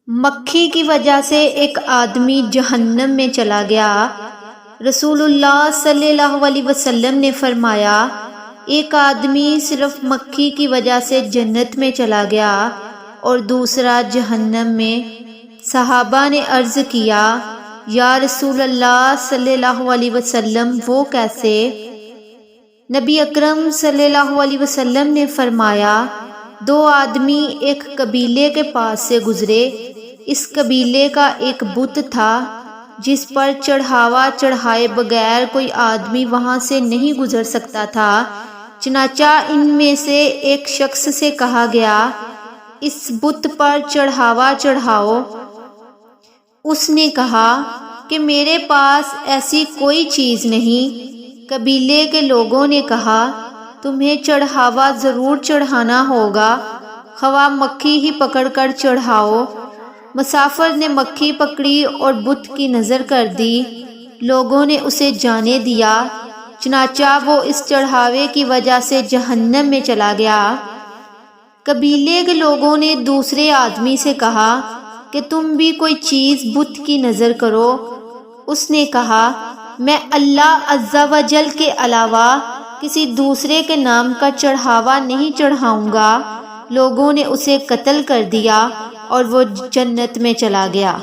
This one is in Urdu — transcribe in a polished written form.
مکھی کی وجہ سے ایک آدمی جہنم میں چلا گیا۔ رسول اللہ صلی اللہ علیہ وسلم نے فرمایا، ایک آدمی صرف مکھی کی وجہ سے جنت میں چلا گیا اور دوسرا جہنم میں۔ صحابہ نے عرض کیا، یا رسول اللہ صلی اللہ علیہ وسلم وہ کیسے؟ نبی اکرم صلی اللہ علیہ وسلم نے فرمایا، دو آدمی ایک قبیلے کے پاس سے گزرے۔ اس قبیلے کا ایک بت تھا جس پر چڑھاوا چڑھائے بغیر کوئی آدمی وہاں سے نہیں گزر سکتا تھا۔ چنانچہ ان میں سے ایک شخص سے کہا گیا، اس بت پر چڑھاوا چڑھاؤ۔ اس نے کہا کہ میرے پاس ایسی کوئی چیز نہیں۔ قبیلے کے لوگوں نے کہا، تمہیں چڑھاوا ضرور چڑھانا ہوگا، خواہ مکھی ہی پکڑ کر چڑھاؤ۔ مسافر نے مکھی پکڑی اور بت کی نظر کر دی۔ لوگوں نے اسے جانے دیا، چنانچہ وہ اس چڑھاوے کی وجہ سے جہنم میں چلا گیا۔ قبیلے کے لوگوں نے دوسرے آدمی سے کہا کہ تم بھی کوئی چیز بت کی نظر کرو۔ اس نے کہا، میں اللہ عز و جل کے علاوہ کسی دوسرے کے نام کا چڑھاوا نہیں چڑھاؤں گا۔ لوگوں نے اسے قتل کر دیا اور وہ جنت میں چلا گیا۔